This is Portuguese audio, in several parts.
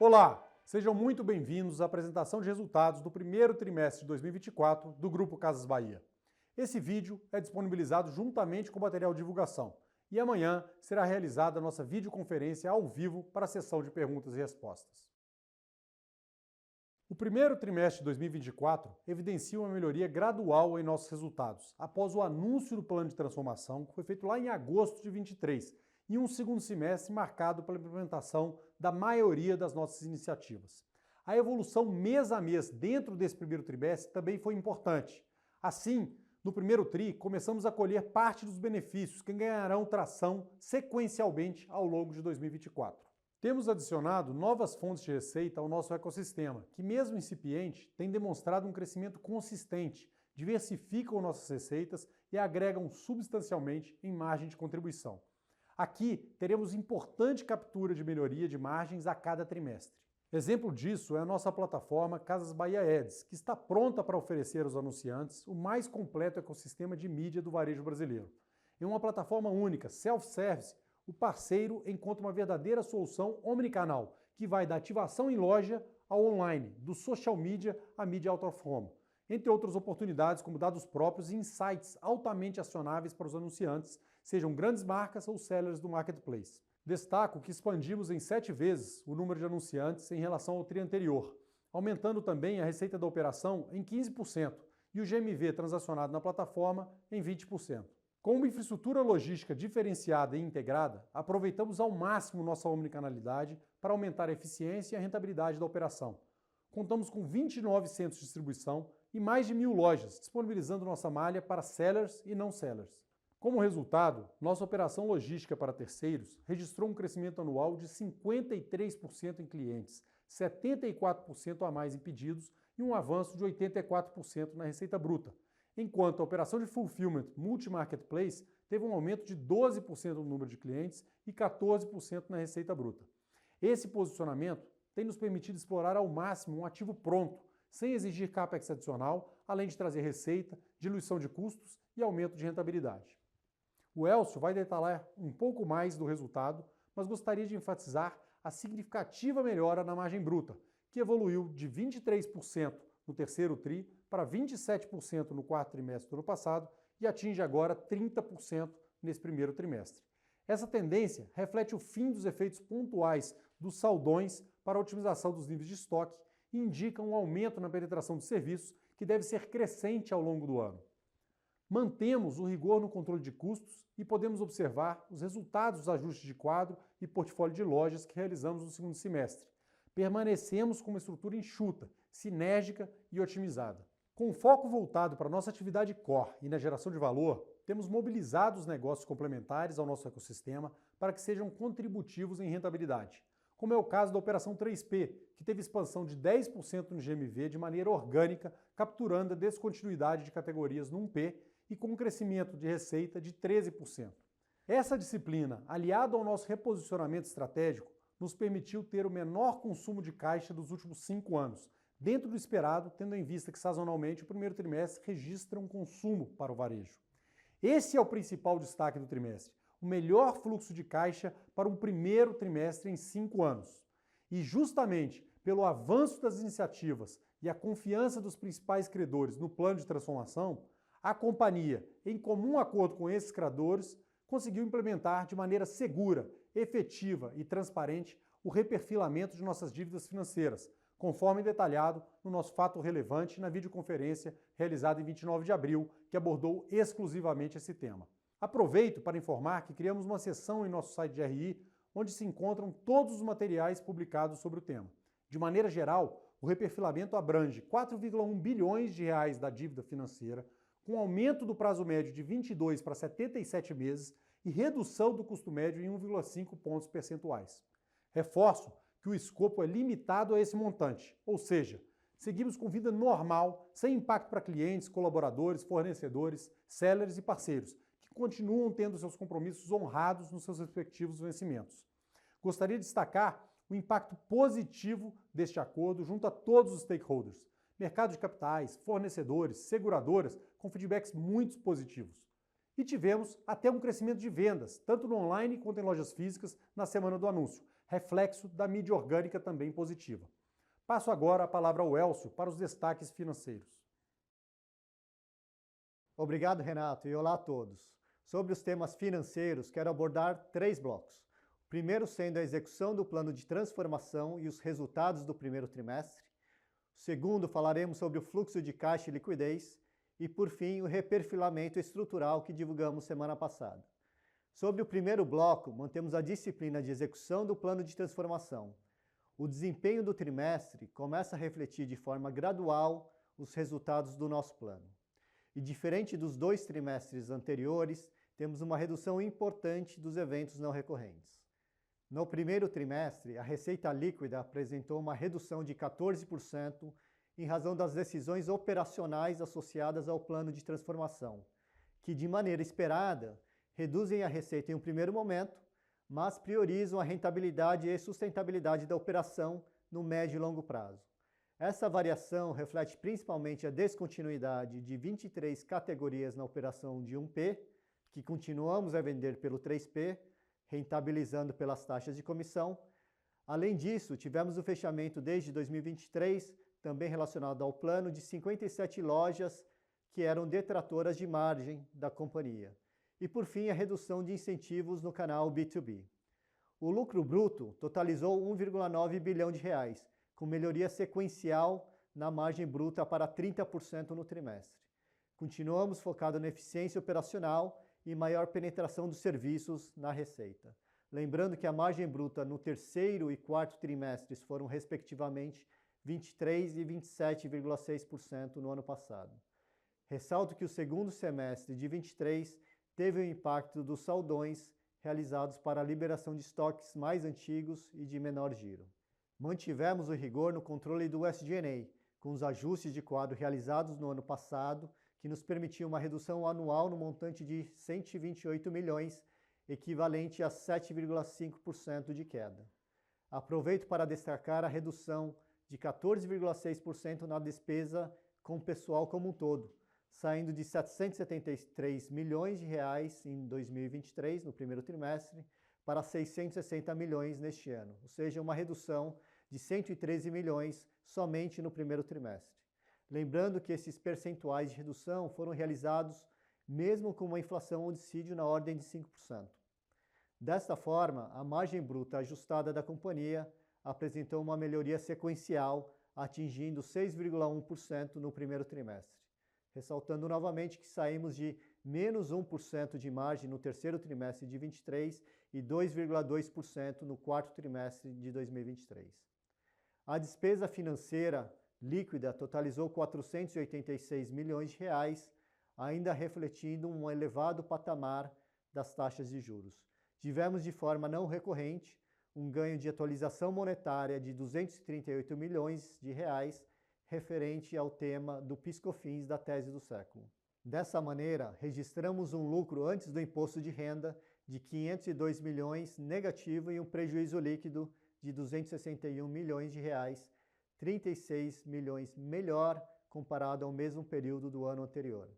Olá, sejam muito bem-vindos à apresentação de resultados do primeiro trimestre de 2024 do Grupo Casas Bahia. Esse vídeo é disponibilizado juntamente com o material de divulgação e amanhã será realizada a nossa videoconferência ao vivo para a sessão de perguntas e respostas. O primeiro trimestre de 2024 evidencia uma melhoria gradual em nossos resultados, após o anúncio do plano de transformação que foi feito lá em agosto de 2023, e um segundo semestre marcado pela implementação da maioria das nossas iniciativas. A evolução mês a mês dentro desse primeiro trimestre também foi importante. Assim, no primeiro TRI, começamos a colher parte dos benefícios que ganharão tração sequencialmente ao longo de 2024. Temos adicionado novas fontes de receita ao nosso ecossistema, que mesmo incipiente, tem demonstrado um crescimento consistente, diversificam nossas receitas e agregam substancialmente em margem de contribuição. Aqui teremos importante captura de melhoria de margens a cada trimestre. Exemplo disso é a nossa plataforma Casas Bahia Ads, que está pronta para oferecer aos anunciantes o mais completo ecossistema de mídia do varejo brasileiro. Em uma plataforma única, self-service, o parceiro encontra uma verdadeira solução omnicanal, que vai da ativação em loja ao online, do social media à mídia out of home, entre outras oportunidades como dados próprios e insights altamente acionáveis para os anunciantes, sejam grandes marcas ou sellers do marketplace. Destaco que expandimos em 7 vezes o número de anunciantes em relação ao TRI anterior, aumentando também a receita da operação em 15% e o GMV transacionado na plataforma em 20%. Com uma infraestrutura logística diferenciada e integrada, aproveitamos ao máximo nossa omnicanalidade para aumentar a eficiência e a rentabilidade da operação. Contamos com 29 centros de distribuição e mais de 1.000 lojas, disponibilizando nossa malha para sellers e não sellers. Como resultado, nossa operação logística para terceiros registrou um crescimento anual de 53% em clientes, 74% a mais em pedidos e um avanço de 84% na receita bruta, enquanto a operação de fulfillment multi-marketplace teve um aumento de 12% no número de clientes e 14% na receita bruta. Esse posicionamento tem nos permitido explorar ao máximo um ativo pronto, sem exigir CAPEX adicional, além de trazer receita, diluição de custos e aumento de rentabilidade. O Elcio vai detalhar um pouco mais do resultado, mas gostaria de enfatizar a significativa melhora na margem bruta, que evoluiu de 23% no terceiro TRI para 27% no quarto trimestre do ano passado e atinge agora 30% nesse primeiro trimestre. Essa tendência reflete o fim dos efeitos pontuais dos saldões para a otimização dos níveis de estoque e indica um aumento na penetração de serviços que deve ser crescente ao longo do ano. Mantemos o rigor no controle de custos e podemos observar os resultados dos ajustes de quadro e portfólio de lojas que realizamos no segundo semestre. Permanecemos com uma estrutura enxuta, sinérgica e otimizada. Com foco voltado para a nossa atividade core e na geração de valor, temos mobilizado os negócios complementares ao nosso ecossistema para que sejam contributivos em rentabilidade, como é o caso da Operação 3P, que teve expansão de 10% no GMV de maneira orgânica, capturando a descontinuidade de categorias no 1P e com um crescimento de receita de 13%. Essa disciplina, aliada ao nosso reposicionamento estratégico, nos permitiu ter o menor consumo de caixa dos últimos 5 anos, dentro do esperado, tendo em vista que sazonalmente o primeiro trimestre registra um consumo para o varejo. Esse é o principal destaque do trimestre, o melhor fluxo de caixa para um primeiro trimestre em 5 anos. E justamente pelo avanço das iniciativas e a confiança dos principais credores no plano de transformação, a companhia, em comum acordo com esses credores, conseguiu implementar de maneira segura, efetiva e transparente o reperfilamento de nossas dívidas financeiras, conforme detalhado no nosso fato relevante na videoconferência realizada em 29 de abril, que abordou exclusivamente esse tema. Aproveito para informar que criamos uma seção em nosso site de RI, onde se encontram todos os materiais publicados sobre o tema. De maneira geral, o reperfilamento abrange 4,1 bilhões de reais da dívida financeira, com aumento do prazo médio de 22 para 77 meses e redução do custo médio em 1,5 pontos percentuais. Reforço que o escopo é limitado a esse montante, ou seja, seguimos com vida normal, sem impacto para clientes, colaboradores, fornecedores, sellers e parceiros, que continuam tendo seus compromissos honrados nos seus respectivos vencimentos. Gostaria de destacar o impacto positivo deste acordo junto a todos os stakeholders, mercado de capitais, fornecedores, seguradoras, com feedbacks muito positivos. E tivemos até um crescimento de vendas, tanto no online quanto em lojas físicas, na semana do anúncio, reflexo da mídia orgânica também positiva. Passo agora a palavra ao Elcio para os destaques financeiros. Obrigado, Renato, e olá a todos. Sobre os temas financeiros, quero abordar 3 blocos. O primeiro sendo a execução do plano de transformação e os resultados do primeiro trimestre. O segundo, falaremos sobre o fluxo de caixa e liquidez. E, por fim, o reperfilamento estrutural que divulgamos semana passada. Sobre o primeiro bloco, mantemos a disciplina de execução do plano de transformação. O desempenho do trimestre começa a refletir de forma gradual os resultados do nosso plano. E diferente dos 2 trimestres anteriores, temos uma redução importante dos eventos não recorrentes. No primeiro trimestre, a receita líquida apresentou uma redução de 14% em razão das decisões operacionais associadas ao plano de transformação, que, de maneira esperada, reduzem a receita em um primeiro momento, mas priorizam a rentabilidade e sustentabilidade da operação no médio e longo prazo. Essa variação reflete principalmente a descontinuidade de 23 categorias na operação de 1P, que continuamos a vender pelo 3P, rentabilizando pelas taxas de comissão. Além disso, tivemos o fechamento desde 2023, também relacionado ao plano, de 57 lojas que eram detratoras de margem da companhia. E, por fim, a redução de incentivos no canal B2B. O lucro bruto totalizou 1,9 bilhão de reais, com melhoria sequencial na margem bruta para 30% no trimestre. Continuamos focados na eficiência operacional e maior penetração dos serviços na receita. Lembrando que a margem bruta no terceiro e quarto trimestres foram, respectivamente, 23% e 27,6% no ano passado. Ressalto que o segundo semestre de 23 teve o impacto dos saldões realizados para a liberação de estoques mais antigos e de menor giro. Mantivemos o rigor no controle do SG&A, com os ajustes de quadro realizados no ano passado, que nos permitiu uma redução anual no montante de 128 milhões, equivalente a 7,5% de queda. Aproveito para destacar a redução de 14,6% na despesa com o pessoal como um todo, saindo de 773 milhões de reais em 2023, no primeiro trimestre, para 660 milhões neste ano, ou seja, uma redução de 113 milhões somente no primeiro trimestre. Lembrando que esses percentuais de redução foram realizados mesmo com uma inflação homicídio na ordem de 5%. Desta forma, a margem bruta ajustada da companhia apresentou uma melhoria sequencial, atingindo 6,1% no primeiro trimestre. Ressaltando novamente que saímos de menos 1% de margem no terceiro trimestre de 23 e 2,2% no quarto trimestre de 2023. A despesa financeira líquida totalizou 486 milhões de reais, ainda refletindo um elevado patamar das taxas de juros. Tivemos de forma não recorrente um ganho de atualização monetária de 238 milhões de reais, referente ao tema do PIS/COFINS da tese do século. Dessa maneira, registramos um lucro antes do imposto de renda de 502 milhões negativo e um prejuízo líquido de 261 milhões de reais, 36 milhões melhor comparado ao mesmo período do ano anterior.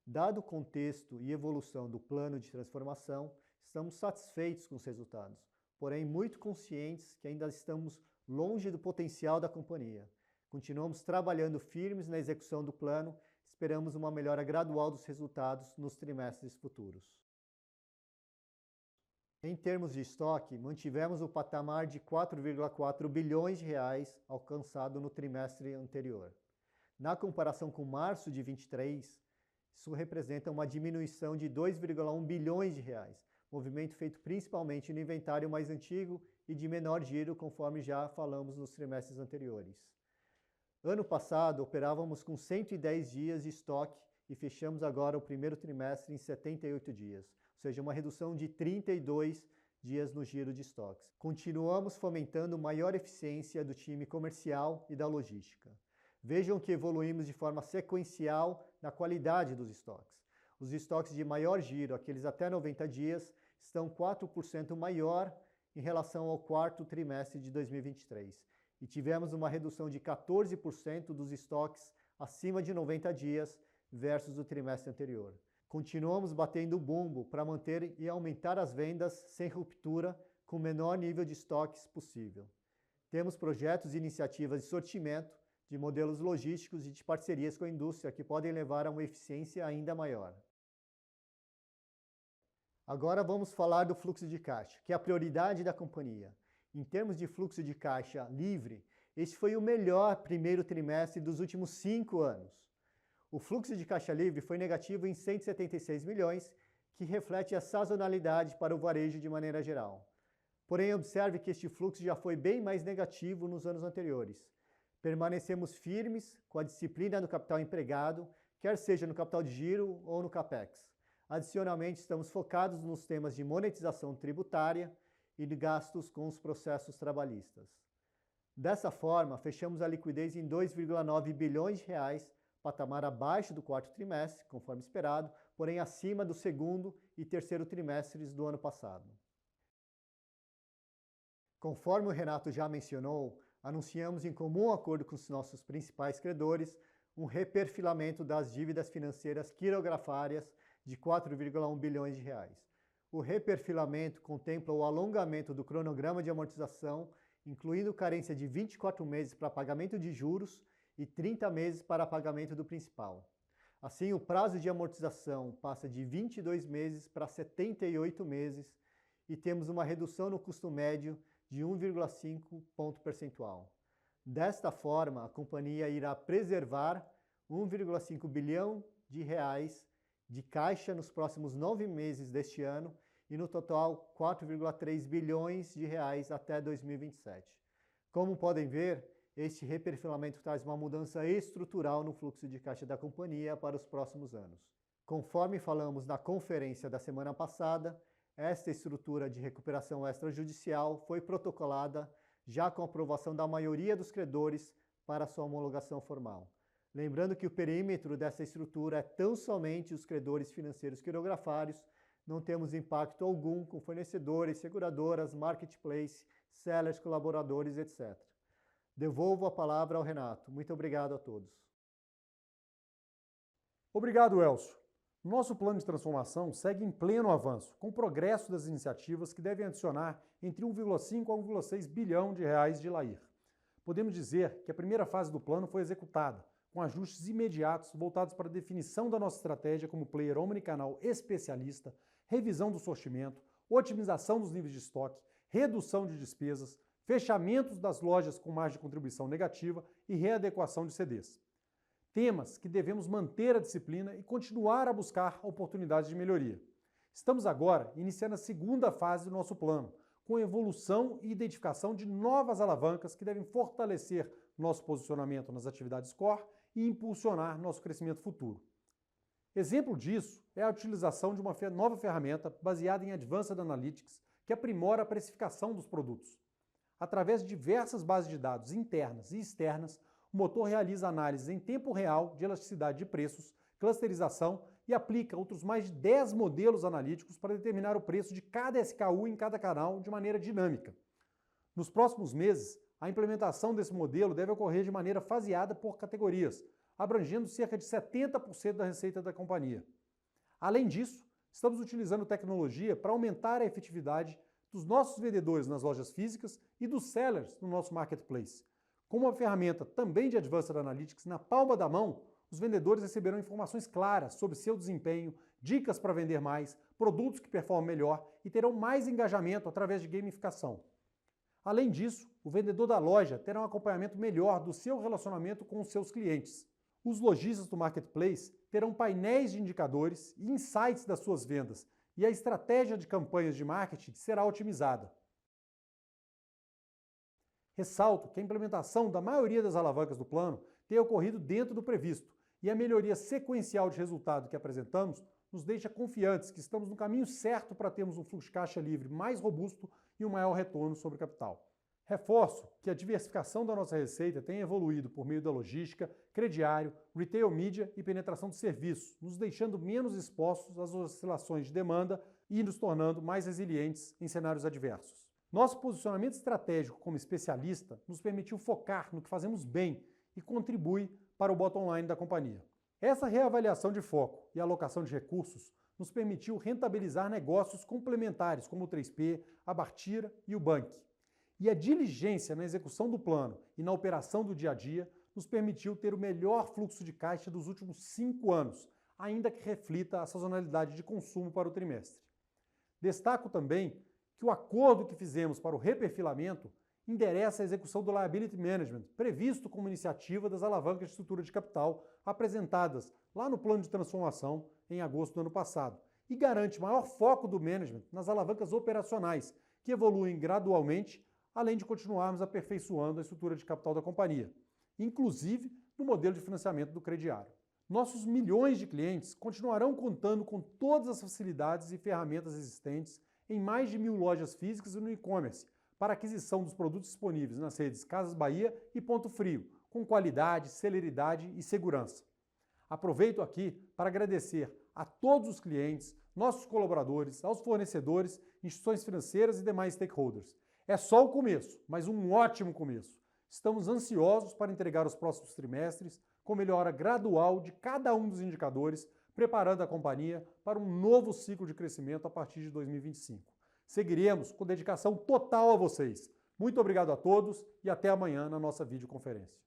Dado o contexto e evolução do plano de transformação, estamos satisfeitos com os resultados, porém muito conscientes que ainda estamos longe do potencial da companhia. Continuamos trabalhando firmes na execução do plano, esperamos uma melhora gradual dos resultados nos trimestres futuros. Em termos de estoque, mantivemos o patamar de 4,4 bilhões de reais alcançado no trimestre anterior. Na comparação com março de 23, isso representa uma diminuição de 2,1 bilhões de reais, movimento feito principalmente no inventário mais antigo e de menor giro, conforme já falamos nos trimestres anteriores. Ano passado, operávamos com 110 dias de estoque e fechamos agora o primeiro trimestre em 78 dias, ou seja, uma redução de 32 dias no giro de estoques. Continuamos fomentando maior eficiência do time comercial e da logística. Vejam que evoluímos de forma sequencial na qualidade dos estoques. Os estoques de maior giro, aqueles até 90 dias, estão 4% maior em relação ao quarto trimestre de 2023. E tivemos uma redução de 14% dos estoques acima de 90 dias versus o trimestre anterior. Continuamos batendo o bumbo para manter e aumentar as vendas sem ruptura com o menor nível de estoques possível. Temos projetos e iniciativas de sortimento, de modelos logísticos e de parcerias com a indústria que podem levar a uma eficiência ainda maior. Agora vamos falar do fluxo de caixa, que é a prioridade da companhia. Em termos de fluxo de caixa livre, esse foi o melhor primeiro trimestre dos últimos 5 anos. O fluxo de caixa livre foi negativo em 176 milhões, que reflete a sazonalidade para o varejo de maneira geral. Porém, observe que este fluxo já foi bem mais negativo nos anos anteriores. Permanecemos firmes com a disciplina do capital empregado, quer seja no capital de giro ou no CAPEX. Adicionalmente, estamos focados nos temas de monetização tributária e de gastos com os processos trabalhistas. Dessa forma, fechamos a liquidez em 2,9 bilhões de reais, patamar abaixo do quarto trimestre, conforme esperado, porém acima do segundo e terceiro trimestres do ano passado. Conforme o Renato já mencionou, anunciamos em comum acordo com os nossos principais credores um reperfilamento das dívidas financeiras quirografárias de 4,1 bilhões de reais. O reperfilamento contempla o alongamento do cronograma de amortização, incluindo carência de 24 meses para pagamento de juros e 30 meses para pagamento do principal. Assim, o prazo de amortização passa de 22 meses para 78 meses e temos uma redução no custo médio de 1,5 ponto percentual. Desta forma, a companhia irá preservar 1,5 bilhão de reais de caixa nos próximos 9 meses deste ano e no total 4,3 bilhões de reais até 2027. Como podem ver, este reperfilamento traz uma mudança estrutural no fluxo de caixa da companhia para os próximos anos. Conforme falamos na conferência da semana passada, esta estrutura de recuperação extrajudicial foi protocolada já com a aprovação da maioria dos credores para sua homologação formal. Lembrando que o perímetro dessa estrutura é tão somente os credores financeiros quirografários, não temos impacto algum com fornecedores, seguradoras, marketplace, sellers, colaboradores, etc. Devolvo a palavra ao Renato. Muito obrigado a todos. Obrigado, Elcio. Nosso plano de transformação segue em pleno avanço, com o progresso das iniciativas que devem adicionar entre 1,5 a 1,6 bilhão de reais de LAIR. Podemos dizer que a primeira fase do plano foi executada, com ajustes imediatos voltados para a definição da nossa estratégia como player omnicanal especialista, revisão do sortimento, otimização dos níveis de estoque, redução de despesas, fechamentos das lojas com margem de contribuição negativa e readequação de CDs. Temas que devemos manter a disciplina e continuar a buscar oportunidades de melhoria. Estamos agora iniciando a segunda fase do nosso plano, com evolução e identificação de novas alavancas que devem fortalecer nosso posicionamento nas atividades core e impulsionar nosso crescimento futuro. Exemplo disso é a utilização de uma nova ferramenta baseada em Advanced Analytics que aprimora a precificação dos produtos. Através de diversas bases de dados internas e externas, o motor realiza análises em tempo real de elasticidade de preços, clusterização e aplica outros mais de 10 modelos analíticos para determinar o preço de cada SKU em cada canal de maneira dinâmica. Nos próximos meses, a implementação desse modelo deve ocorrer de maneira faseada por categorias, abrangendo cerca de 70% da receita da companhia. Além disso, estamos utilizando tecnologia para aumentar a efetividade dos nossos vendedores nas lojas físicas e dos sellers no nosso marketplace. Com uma ferramenta também de Advanced Analytics na palma da mão, os vendedores receberão informações claras sobre seu desempenho, dicas para vender mais, produtos que performam melhor e terão mais engajamento através de gamificação. Além disso, o vendedor da loja terá um acompanhamento melhor do seu relacionamento com os seus clientes. Os lojistas do marketplace terão painéis de indicadores e insights das suas vendas, e a estratégia de campanhas de marketing será otimizada. Ressalto que a implementação da maioria das alavancas do plano tem ocorrido dentro do previsto, e a melhoria sequencial de resultado que apresentamos nos deixa confiantes que estamos no caminho certo para termos um fluxo de caixa livre mais robusto e um maior retorno sobre o capital. Reforço que a diversificação da nossa receita tem evoluído por meio da logística, crediário, retail media e penetração de serviços, nos deixando menos expostos às oscilações de demanda e nos tornando mais resilientes em cenários adversos. Nosso posicionamento estratégico como especialista nos permitiu focar no que fazemos bem e contribui para o bottom line da companhia. Essa reavaliação de foco e alocação de recursos nos permitiu rentabilizar negócios complementares, como o 3P, a Bartira e o Bank. E a diligência na execução do plano e na operação do dia a dia nos permitiu ter o melhor fluxo de caixa dos últimos 5 anos, ainda que reflita a sazonalidade de consumo para o trimestre. Destaco também que o acordo que fizemos para o reperfilamento endereça a execução do liability management, previsto como iniciativa das alavancas de estrutura de capital apresentadas lá no plano de transformação em agosto do ano passado, e garante maior foco do management nas alavancas operacionais, que evoluem gradualmente, além de continuarmos aperfeiçoando a estrutura de capital da companhia, inclusive no modelo de financiamento do crediário. Nossos milhões de clientes continuarão contando com todas as facilidades e ferramentas existentes em mais de 1.000 lojas físicas e no e-commerce, para aquisição dos produtos disponíveis nas redes Casas Bahia e Ponto Frio, com qualidade, celeridade e segurança. Aproveito aqui para agradecer a todos os clientes, nossos colaboradores, aos fornecedores, instituições financeiras e demais stakeholders. É só o começo, mas um ótimo começo. Estamos ansiosos para entregar os próximos trimestres com melhora gradual de cada um dos indicadores, preparando a companhia para um novo ciclo de crescimento a partir de 2025. Seguiremos com dedicação total a vocês. Muito obrigado a todos e até amanhã na nossa videoconferência.